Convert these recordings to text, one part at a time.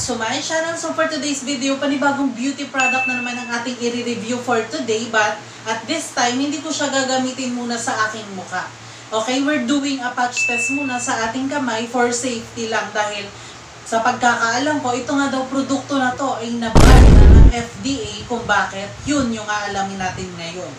to my channel. So for today's video, panibagong beauty product na naman ang ating i-review for today. But at this time, hindi ko siya gagamitin muna sa aking mukha. Okay, we're doing a patch test muna sa ating kamay for safety lang. Dahil sa pagkakaalam ko, ito nga daw produkto na to ay naban ng FDA kung bakit. Yun yung aalamin natin ngayon.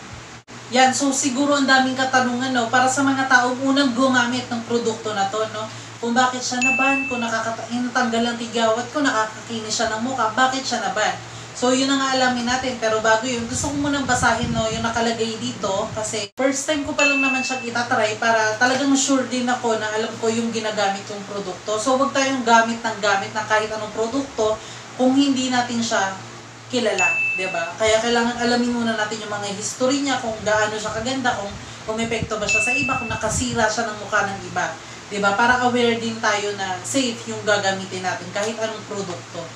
Yan, so siguro ang daming katanungan, no, para sa mga taong unang gumamit ng produkto na to, no, kung bakit siya naban, kung natanggal ang tigawat ko, nakakakinis siya ng mukha, bakit siya naban. So yun ang alamin natin, pero bago yun, gusto ko munang basahin, no, yung nakalagay dito, kasi first time ko pa lang naman siyang itatry para talagang sure din ako na alam ko yung ginagamit yung produkto. So wag tayong gamit ng kahit anong produkto kung hindi natin siya kilala, 'di ba? Kaya kailangan alamin muna natin yung mga history niya, kung gaano siya kaganda, kung umepekto ba siya sa iba, kung nakasira siya ng mukha ng iba, 'di ba? Para aware din tayo na safe yung gagamitin natin kahit anong produkto.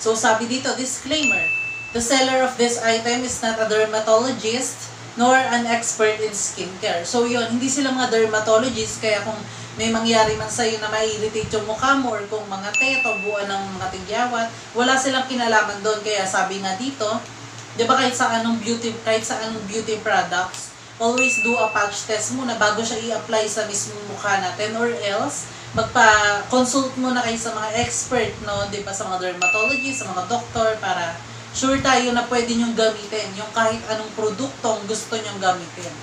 So sabi dito, disclaimer. The seller of this item is not a dermatologist nor an expert in skincare. So yun, hindi sila mga dermatologist, kaya kung may mangyari man sa'yo na ma-irritate yung mukha mo or kung mga teto, buwan ng mga tigyawat, wala silang kinalaman doon. Kaya sabi nga dito, di ba kahit sa anong beauty products, always do a patch test muna bago siya i-apply sa mismong mukha natin, or else magpa-consult muna kayo sa mga expert, no, di ba, sa mga dermatologist, sa mga doktor, para sure tayo na pwede nyong gamitin yung kahit anong produktong gusto nyong gamitin.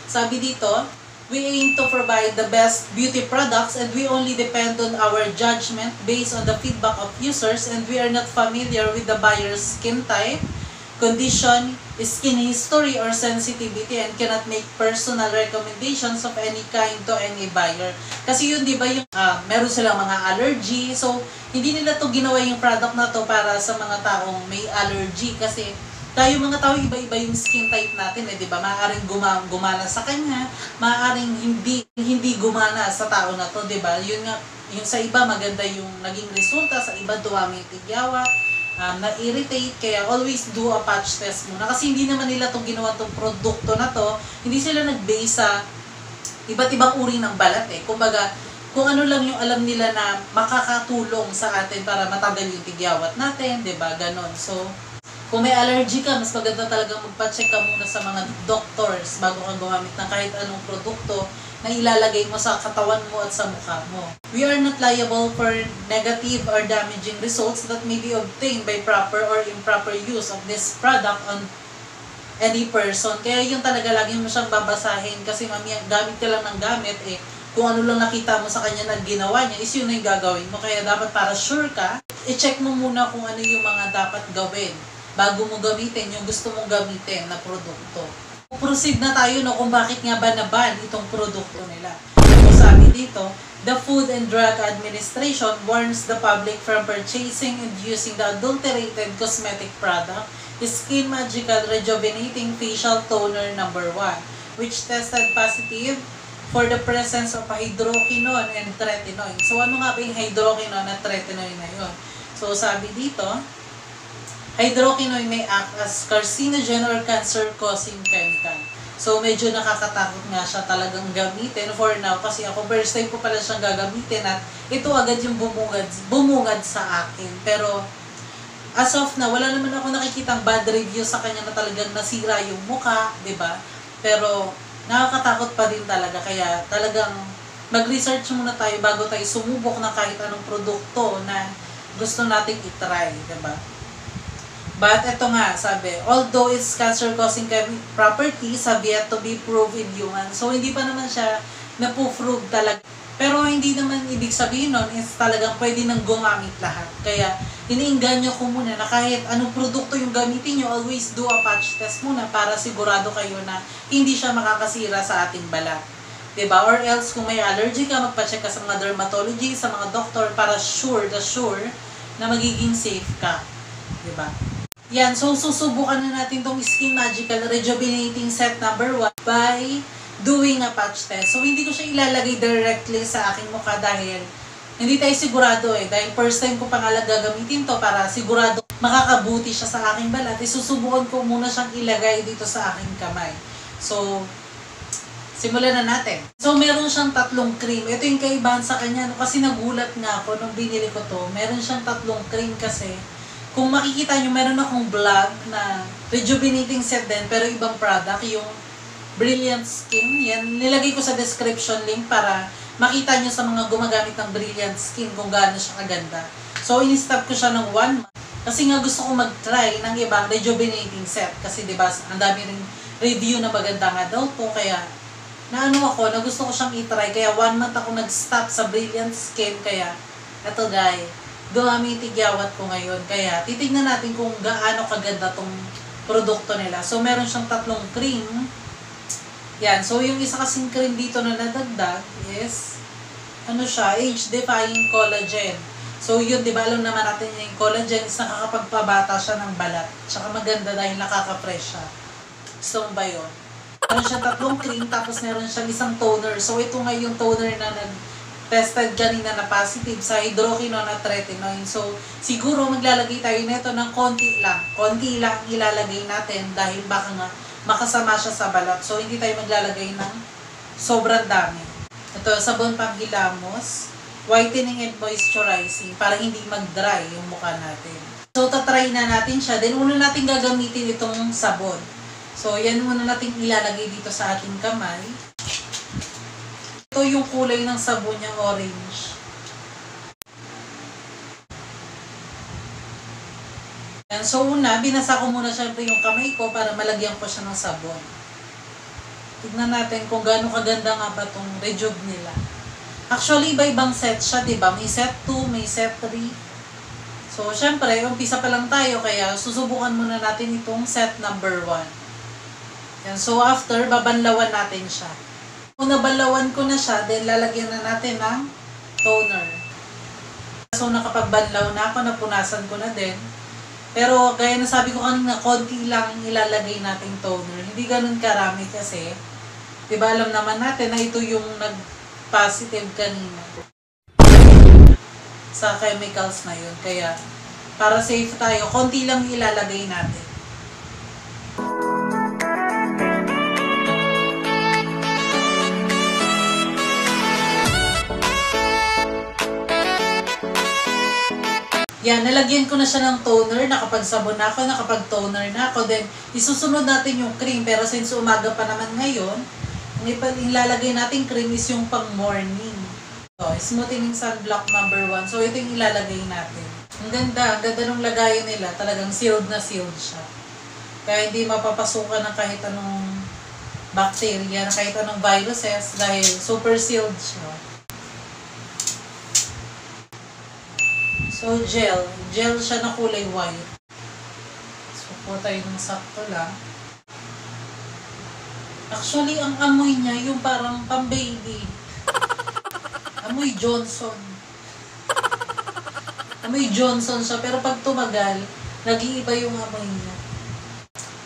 Sabi dito, we aim to provide the best beauty products and we only depend on our judgment based on the feedback of users, and we are not familiar with the buyer's skin type, condition, skin history, or sensitivity, and cannot make personal recommendations of any kind to any buyer. Kasi yun, di ba, yung meron silang mga allergy, so hindi nila to ginawa yung product na to para sa mga taong may allergy, kasi tayo mga tao, iba-iba yung skin type natin, eh, di ba? Maaaring gumana sa kanya, maaaring hindi gumana sa tao na to, di ba? Yun nga, yung sa iba maganda yung naging resulta, sa iba dumami tigyawat, na-irritate, kaya always do a patch test muna. Kasi hindi naman nila itong ginawa itong produkto na to, hindi sila nag-base sa iba't ibang uri ng balat, eh. Kumbaga, kung ano lang yung alam nila na makakatulong sa atin para matanggal yung tigyawat natin, di ba? Ganon. So, kung may allergy ka, mas maganda talaga magpa-check ka muna sa mga doctors bago kang gumamit ng kahit anong produkto na ilalagay mo sa katawan mo at sa mukha mo. We are not liable for negative or damaging results that may be obtained by proper or improper use of this product on any person. Kaya yun talaga, lagi mo siyang babasahin, kasi mamaya gamit ka lang ng gamit, eh, kung ano lang nakita mo sa kanya na ginawa niya, is yun na yung gagawin mo. Kaya dapat, para sure ka, i-check mo muna kung ano yung mga dapat gawin bago mo gamitin yung gusto mong gamitin na produkto. Proceed na tayo, no, kung bakit nga ba naban itong produkto nila. So sabi dito, the Food and Drug Administration warns the public from purchasing and using the adulterated cosmetic product, Skin Magical Rejuvenating Facial Toner No. 1, which tested positive for the presence of hydroquinone and tretinoin. So ano nga ba yung hydroquinone at tretinoin na yun? So sabi dito, hydroquinone may act as carcinogen or cancer-causing chemical. So, medyo nakakatakot nga siya talagang gamitin for now, kasi ako first time ko pala siyang gagamitin at ito agad yung bumungad sa akin. Pero, as of now, wala naman ako nakikitang bad review sa kanya na talagang nasira yung mukha, di ba? Pero, nakakatakot pa din talaga, kaya talagang mag-research muna tayo bago tayo sumubok ng kahit anong produkto na gusto nating itry, di ba? But ito nga, sabi, although its cancer-causing properties have yet to be proved in humans. So, hindi pa naman siya napo-prove talaga. Pero hindi naman ibig sabihin nun is talagang pwede nang gumamit lahat. Kaya, iniinganyo ko muna na kahit anong produkto yung gamitin nyo, always do a patch test muna para sigurado kayo na hindi siya makakasira sa ating balat. Diba? Or else, kung may allergy ka, magpa-check ka sa mga dermatology, sa mga doktor, para sure na magiging safe ka. Diba? Yan, so susubukan na natin tong Skin Magical Rejuvenating Set No. 1 by doing a patch test. So, hindi ko siya ilalagay directly sa aking mukha dahil hindi tayo sigurado, eh. Dahil first time ko pa nga gagamitin to para sigurado makakabuti siya sa aking balat. Susubukan ko muna siyang ilagay dito sa aking kamay. So, simulan na natin. So, meron siyang tatlong cream. Ito yung kaibahan sa kanya. No? Kasi nagulat nga ako nung binili ko to. Meron siyang tatlong cream kasi. Kung makikita nyo, meron akong vlog na rejuvenating set din, pero ibang product, yung Brilliant Skin. Yan, nilagay ko sa description link para makita nyo sa mga gumagamit ng Brilliant Skin kung gaano siya kaganda. So, in-stop ko siya ng 1 month. Kasi nga gusto ko mag-try ng ibang rejuvenating set. Kasi diba, ang dami rin review na maganda nga daw to. Kaya, naano ako, na gusto ko siyang i-try. Kaya 1 month ako nag-stop sa Brilliant Skin. Kaya, eto guys, dumami tigyawat ko ngayon. Kaya, titignan natin kung gaano kaganda tong produkto nila. So, meron siyang tatlong cream. Yan. So, yung isa kasing cream dito na nadagdag is, ano siya, age-defying collagen. So, yun, di ba, alam naman natin yung collagen is nakakapagpabata siya ng balat. Tsaka maganda dahil nakaka-fresh siya. Gusto mo ba yun? Meron siyang tatlong cream, tapos meron siyang isang toner. So, ito nga yung toner na nag-tested kanina na positive sa hydroquinone at retinoid. So, siguro maglalagay tayo nito ng konti lang. Konti lang ilalagay natin dahil baka nga makasama siya sa balat. So, hindi tayo maglalagay ng sobrang dami. Ito, sabon panghilamos, whitening and moisturizing para hindi mag-dry yung mukha natin. So, tatry na natin siya. Then, una natin gagamitin itong sabon. So, yan muna natin ilalagay dito sa ating kamay. Ito yung kulay ng sabon niyang orange. Yan. So, una, binasa ko muna syempre yung kamay ko para malagyan ko siya ng sabon. Tignan natin kung gaano kaganda nga ba itong rejuve nila. Actually, iba-ibang set siya, diba? May set 2, may set 3. So, syempre, umpisa pa lang tayo, kaya susubukan muna natin itong set number 1. Yan. So, after, babanlawan natin siya. Kung nabanlawan ko na siya, then lalagyan na natin ng toner. So, nakapagbanlaw na ako, napunasan ko na din. Pero, gaya na sabi ko kanina, konti lang ilalagay nating toner. Hindi ganun karami kasi, diba alam naman natin na ito yung nag-positive kanina sa chemicals na yun. Kaya, para safe tayo, konti lang ilalagay natin. Yan, nalagyan ko na siya ng toner, nakapagsabon na ako, nakapag-toner na ako. Then, isusunod natin yung cream. Pero since umaga pa naman ngayon, ang ilalagay natin cream is yung pang morning. So, smoothing sunblock number 1. So, ito yung ilalagay natin. Ang ganda ng lagayan nila. Talagang sealed na sealed siya. Kaya hindi mapapasukan ng kahit anong bacteria, na kahit anong viruses, dahil super sealed siya. So, gel. Gel siya na kulay white. So, po tayo ng sakto lang. Actually, ang amoy niya, yung parang pang-baby. Amoy Johnson. Amoy Johnson siya, pero pag tumagal, nag-iiba yung amoy niya.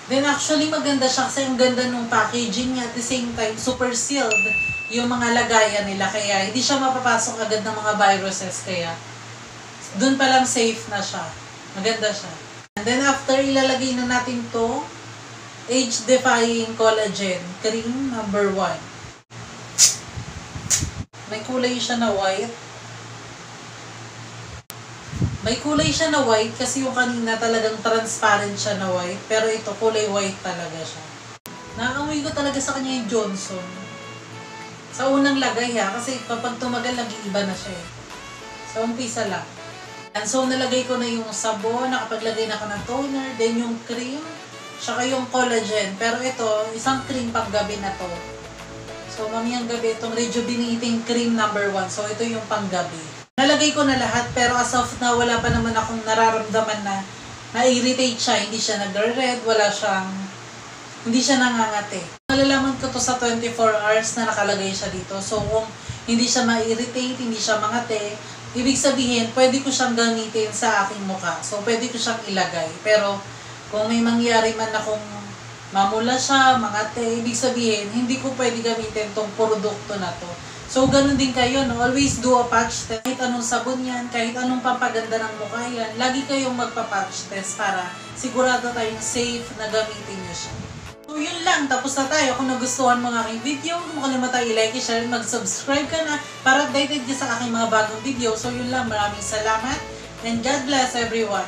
Then, actually, maganda siya kasi ang ganda ng packaging niya. At the same time, super sealed yung mga lagayan nila. Kaya, hindi siya mapapasok agad ng mga viruses. Kaya, doon pa lang safe na siya. Maganda siya. And then after, ilalagay na natin to age-defying collagen cream number 1. May kulay siya na white. May kulay siya na white kasi yung kanina talagang transparent siya na white. Pero ito, kulay white talaga siya. Naamoy ko talaga sa kanya yung Johnson. Sa unang lagay ha, kasi kapag tumagal, nag-iiba na siya eh. So, umpisa lang. And so, nalagay ko na yung sabon, nakapaglagay na ako ng toner, then yung cream, saka yung collagen. Pero ito, isang cream pang gabi na to. So, mamayang gabi, itong rejuvenating cream number 1. So, ito yung pang gabi. Nalagay ko na lahat, pero as of now, wala pa naman akong nararamdaman na na-irritate siya. Hindi siya nagre-red, hindi siya nangangati. Malalaman ko to sa 24 hours na nakalagay siya dito. So, kung hindi siya ma-irritate, hindi siya mangati, ibig sabihin, pwede ko siyang gamitin sa aking mukha. So, pwede ko siyang ilagay. Pero, kung may mangyari man akong mamula siya, mangate, ibig sabihin, hindi ko pwede gamitin tong produkto na to. So, ganun din kayo, no? Always do a patch test. Kahit anong sabon yan, kahit anong pampaganda ng mukha yan, lagi kayong magpa-patch test para sigurado tayong safe na gamitin nyo siya. So, So yun lang, tapos na tayo. Kung nagustuhan mo ang aking video, kung makalimutan i-like, i-share, mag-subscribe ka na para updated ka sa aking mga bagong video. So yun lang, maraming salamat and God bless everyone.